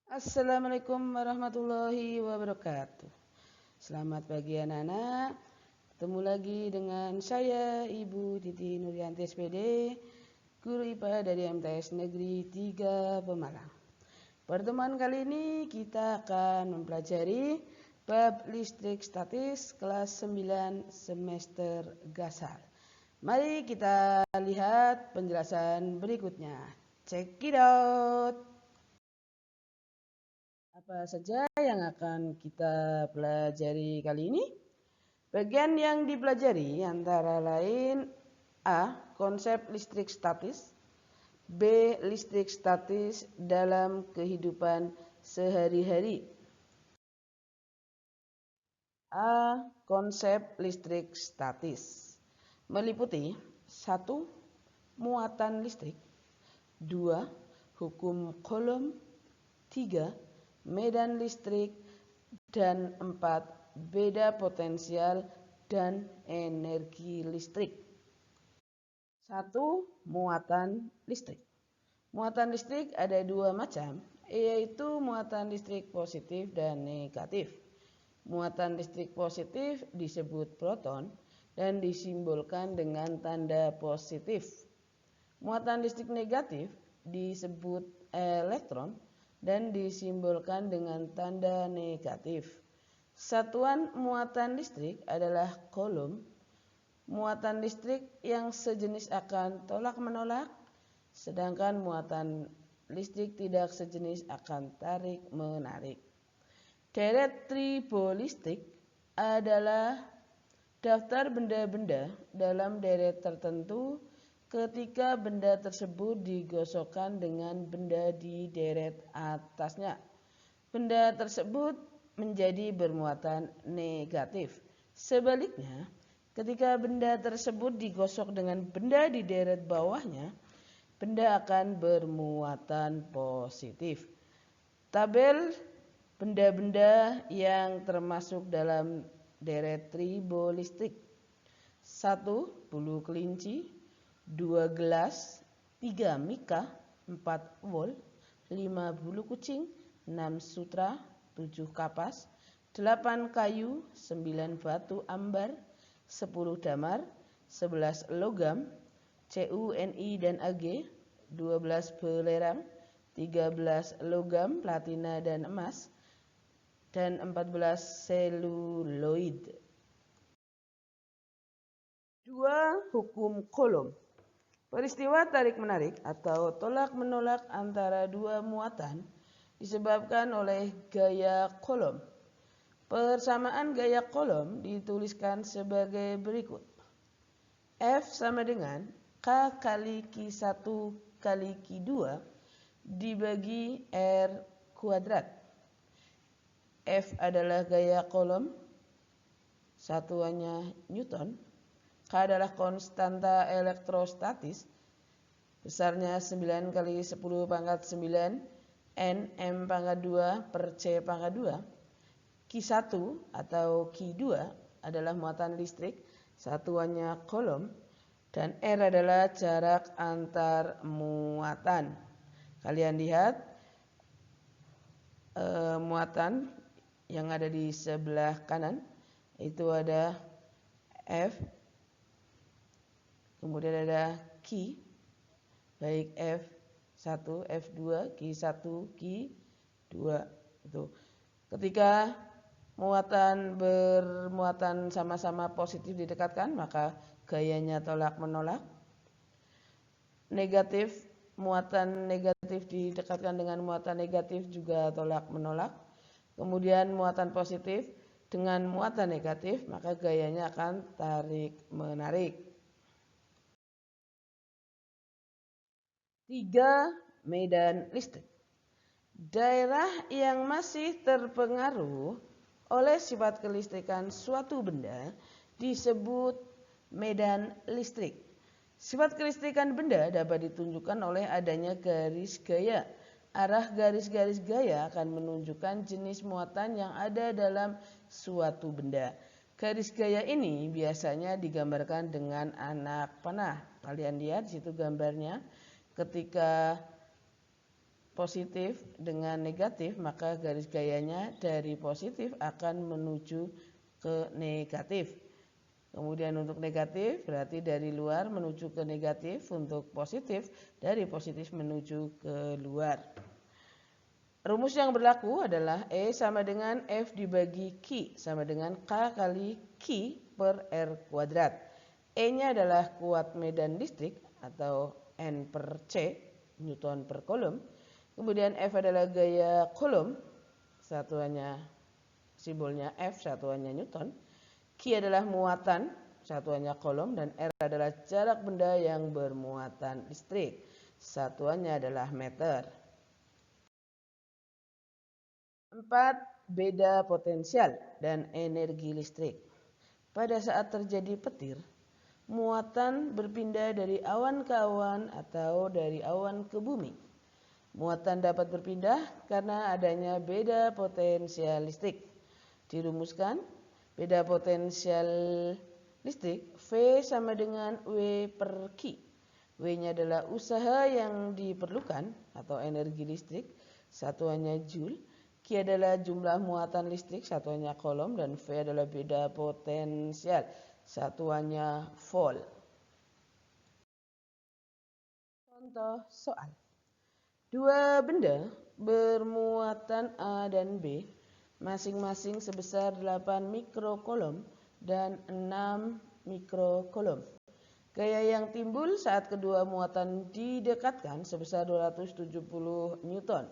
Assalamualaikum warahmatullahi wabarakatuh. Selamat pagi anak-anak. Ketemu lagi dengan saya Ibu Titi Nuryanti SPD, Guru IPA dari MTS Negeri 3 Pemalang. Pertemuan kali ini kita akan mempelajari bab listrik statis kelas 9 semester Gasal. Mari kita lihat penjelasan berikutnya. Check it out. Apa saja yang akan kita pelajari kali ini? Bagian yang dipelajari antara lain A. Konsep listrik statis, B. Listrik statis dalam kehidupan sehari-hari. A. Konsep listrik statis meliputi 1. Muatan listrik, 2. Hukum Coulomb, 3. Medan listrik, dan 4. Beda potensial dan energi listrik. 1. Muatan listrik. Muatan listrik ada dua macam, yaitu muatan listrik positif dan negatif. Muatan listrik positif disebut proton dan disimbolkan dengan tanda positif. Muatan listrik negatif disebut elektron dan disimbolkan dengan tanda negatif. Satuan muatan listrik adalah Coulomb. Muatan listrik yang sejenis akan tolak-menolak, sedangkan muatan listrik tidak sejenis akan tarik-menarik. Deret tribalistik adalah daftar benda-benda dalam deret tertentu ketika benda tersebut digosokkan dengan benda di deret atasnya. Benda tersebut menjadi bermuatan negatif. Sebaliknya, ketika benda tersebut digosok dengan benda di deret bawahnya, benda akan bermuatan positif. Tabel benda-benda yang termasuk dalam deret tribalistik. 1. Bulu kelinci, 2 gelas, 3 mika, 4 wol, 5 bulu kucing, 6 sutra, 7 kapas, 8 kayu, 9 batu ambar, 10 damar, 11 logam, Cu, Ni, dan Ag, 12 belerang, 13 logam, platina dan emas, dan 14 seluloid. 2. Hukum Coulomb. Peristiwa tarik-menarik atau tolak-menolak antara dua muatan disebabkan oleh gaya Coulomb. Persamaan gaya Coulomb dituliskan sebagai berikut. F sama dengan K kali Q1 kali Q2 dibagi R kuadrat. F adalah gaya Coulomb, satuannya Newton. K adalah konstanta elektrostatis, besarnya 9 kali 10 pangkat 9 N M pangkat 2 per C pangkat 2. Q1 atau Q2 adalah muatan listrik, satuannya Coulomb, dan R adalah jarak antar muatan. Kalian lihat muatan yang ada di sebelah kanan, itu ada F, kemudian ada Q, baik F1, F2, Q1, Q2. Itu. Ketika bermuatan sama-sama positif didekatkan, maka gayanya tolak-menolak. Muatan negatif didekatkan dengan muatan negatif juga tolak-menolak. Kemudian muatan positif dengan muatan negatif, maka gayanya akan tarik-menarik. 3. Medan listrik. Daerah yang masih terpengaruh oleh sifat kelistrikan suatu benda disebut medan listrik. Sifat kelistrikan benda dapat ditunjukkan oleh adanya garis gaya. Arah garis-garis gaya akan menunjukkan jenis muatan yang ada dalam suatu benda. Garis gaya ini biasanya digambarkan dengan anak panah. Kalian lihat di situ gambarnya. Ketika positif dengan negatif, maka garis gayanya dari positif akan menuju ke negatif. Kemudian untuk negatif berarti dari luar menuju ke negatif, untuk positif dari positif menuju ke luar. Rumus yang berlaku adalah E sama dengan F dibagi Q sama dengan K kali Q per R kuadrat. E-nya adalah kuat medan listrik atau N per C, Newton per kolom. Kemudian F adalah gaya kolom, satuannya simbolnya F, satuannya Newton. Q adalah muatan, satuannya kolom. Dan R adalah jarak benda yang bermuatan listrik, satuannya adalah meter. 4. Beda potensial dan energi listrik. Pada saat terjadi petir, muatan berpindah dari awan ke awan atau dari awan ke bumi. Muatan dapat berpindah karena adanya beda potensial listrik. Dirumuskan, beda potensial listrik V sama dengan W per Q. W-nya adalah usaha yang diperlukan atau energi listrik, satuannya Joule. Q adalah jumlah muatan listrik, satuannya kolom. Dan V adalah beda potensial, satuannya volt. Contoh soal. Dua benda bermuatan A dan B masing-masing sebesar 8 mikrokolom dan 6 mikrokolom. Gaya yang timbul saat kedua muatan didekatkan sebesar 270 Newton.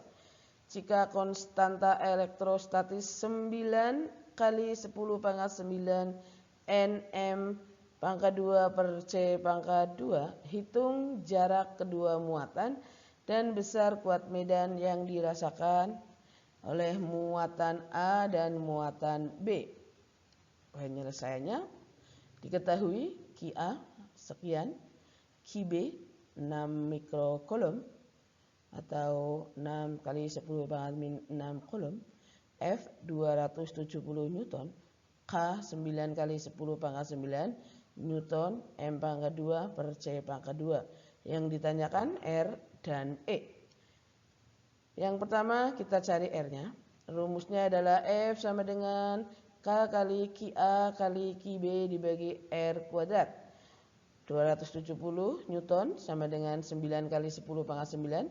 Jika konstanta elektrostatis 9 kali 10 pangkat 9 Nm pangkat 2 per C pangkat 2, hitung jarak kedua muatan dan besar kuat medan yang dirasakan oleh muatan A dan muatan B. Penyelesaiannya diketahui QA sekian, QB 6 mikrokolom atau 6 kali 10 pangkat min 6 kolom, F 270 Newton, K 9 kali 10 pangkat 9 Newton, M pangkat 2 per C pangkat 2. Yang ditanyakan R dan E. Yang pertama kita cari R-nya. Rumusnya adalah F sama dengan K kali QA kali QB dibagi R kuadrat. 270 Newton sama dengan 9 kali 10 pangkat 9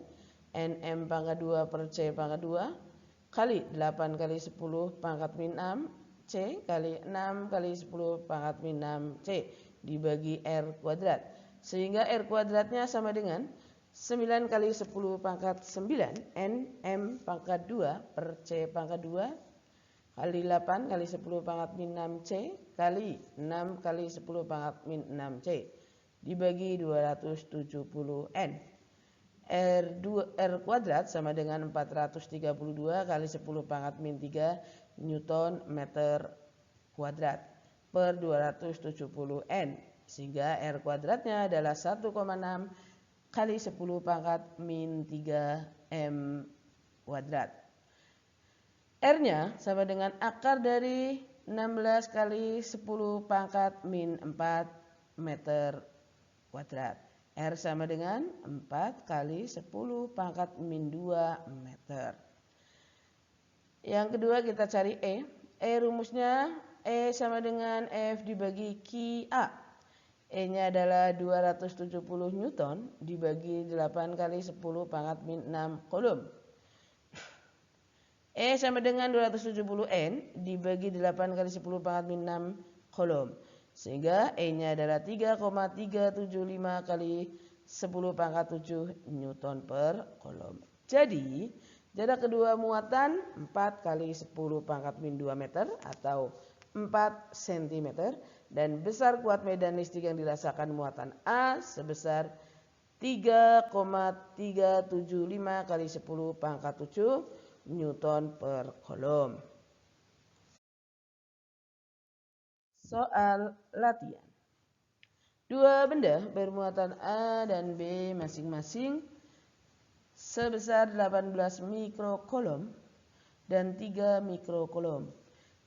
Nm pangkat 2 per C pangkat 2 kali 8 kali 10 pangkat min 6 C kali 6 kali 10 pangkat min 6 C dibagi R kuadrat. Sehingga R kuadratnya sama dengan 9 kali 10 pangkat 9 Nm pangkat 2 per C pangkat 2 kali 8 kali 10 pangkat min 6 C kali 6 kali 10 pangkat min 6 C dibagi 270 N. R kuadrat sama dengan 432 kali 10 pangkat min 3 Newton meter kuadrat per 270 N. Sehingga R kuadratnya adalah 1,6 kali 10 pangkat min 3 M kuadrat. R-nya sama dengan akar dari 16 kali 10 pangkat min 4 meter kuadrat. R sama dengan 4 kali 10 pangkat min 2 meter. Yang kedua kita cari E. E rumusnya E sama dengan F dibagi QA. E-nya adalah 270 Newton dibagi 8 kali 10 pangkat min 6 kolom. E sama dengan 270 N dibagi 8 kali 10 pangkat min 6 kolom. Sehingga E-nya adalah 3,375 kali 10 pangkat 7 Newton per kolom. Jadi, jarak kedua muatan 4 kali 10 pangkat min 2 meter atau 4 cm. Dan besar kuat medan listrik yang dirasakan muatan A sebesar 3,375 kali 10 pangkat 7 Newton per kolom. Soal latihan. Dua benda bermuatan A dan B masing-masing sebesar 18 mikrokolom dan 3 mikrokolom.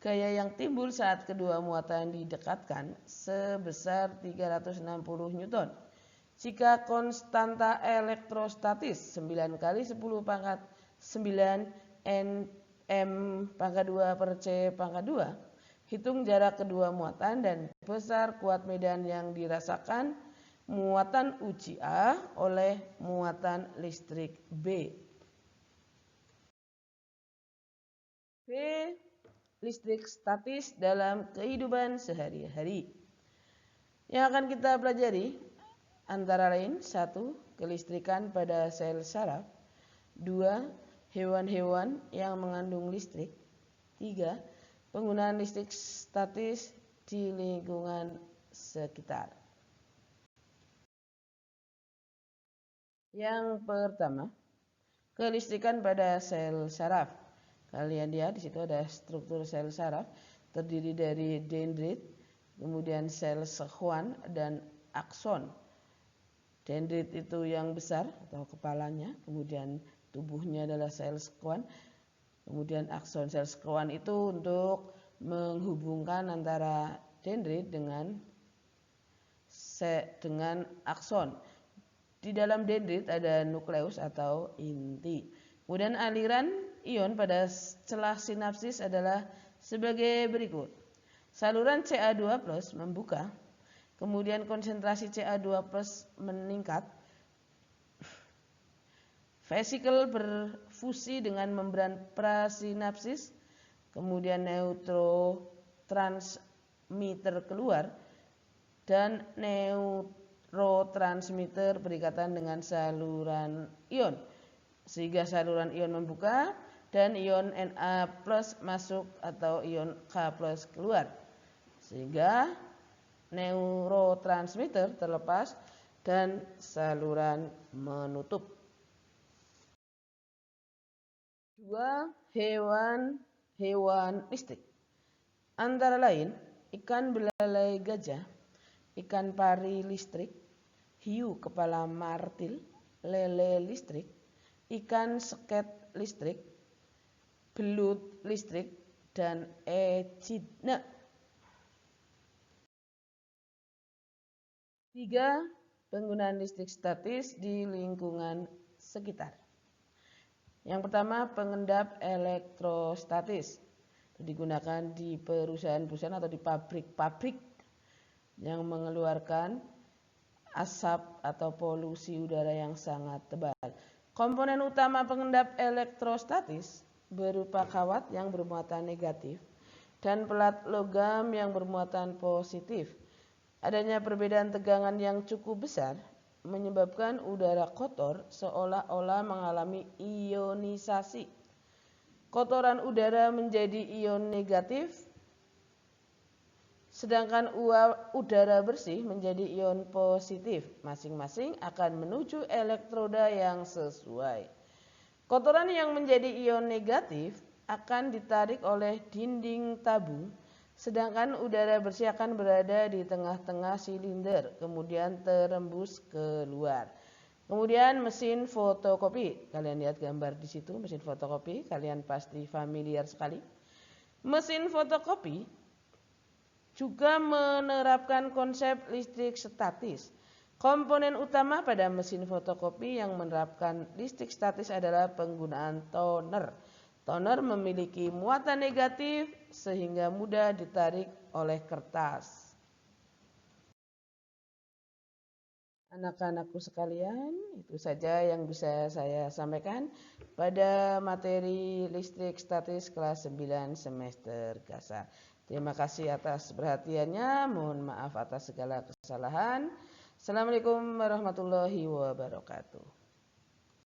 Gaya yang timbul saat kedua muatan didekatkan sebesar 360 Newton. Jika konstanta elektrostatis 9 kali 10 pangkat 9 Nm pangkat 2 per C pangkat 2, hitung jarak kedua muatan dan besar kuat medan yang dirasakan muatan uji A oleh muatan listrik B. B. Listrik statis dalam kehidupan sehari-hari. Yang akan kita pelajari antara lain 1. Kelistrikan pada sel saraf. 2. Hewan-hewan yang mengandung listrik. 3. Penggunaan listrik statis di lingkungan sekitar. Yang pertama, kelistrikan pada sel saraf. Kalian lihat di situ ada struktur sel saraf terdiri dari dendrit, kemudian sel Schwann dan akson. Dendrit itu yang besar atau kepalanya, kemudian tubuhnya adalah sel Schwann, kemudian akson. Sel Schwann itu untuk menghubungkan antara dendrit dengan akson. Di dalam dendrit ada nukleus atau inti. Kemudian aliran ion pada celah sinapsis adalah sebagai berikut. Saluran Ca2+ membuka, kemudian konsentrasi Ca2+ meningkat. Vesikel berfusi dengan membran prasinapsis, kemudian neurotransmitter keluar dan neurotransmitter berikatan dengan saluran ion, sehingga saluran ion membuka dan ion Na+ masuk atau ion K+ keluar, sehingga neurotransmitter terlepas dan saluran menutup. 2. Hewan listrik. Antara lain ikan belalai gajah, ikan pari listrik, hiu kepala martil, lele listrik, ikan seket listrik, belut listrik, dan echidna. 3. Penggunaan listrik statis di lingkungan sekitar. Yang pertama, pengendap elektrostatis. Digunakan di perusahaan-perusahaan atau di pabrik-pabrik yang mengeluarkan asap atau polusi udara yang sangat tebal. Komponen utama pengendap elektrostatis berupa kawat yang bermuatan negatif dan pelat logam yang bermuatan positif. Adanya perbedaan tegangan yang cukup besar menyebabkan udara kotor seolah-olah mengalami ionisasi. Kotoran udara menjadi ion negatif, sedangkan udara bersih menjadi ion positif. Masing-masing akan menuju elektroda yang sesuai. Kotoran yang menjadi ion negatif akan ditarik oleh dinding tabung, sedangkan udara bersih akan berada di tengah-tengah silinder, kemudian terembus keluar. Kemudian mesin fotokopi, kalian lihat gambar di situ mesin fotokopi, kalian pasti familiar sekali. Mesin fotokopi juga menerapkan konsep listrik statis. Komponen utama pada mesin fotokopi yang menerapkan listrik statis adalah penggunaan toner. Toner memiliki muatan negatif sehingga mudah ditarik oleh kertas. Anak-anakku sekalian, itu saja yang bisa saya sampaikan pada materi listrik statis kelas 9 semester dasar. Terima kasih atas perhatiannya, mohon maaf atas segala kesalahan. Assalamualaikum warahmatullahi wabarakatuh.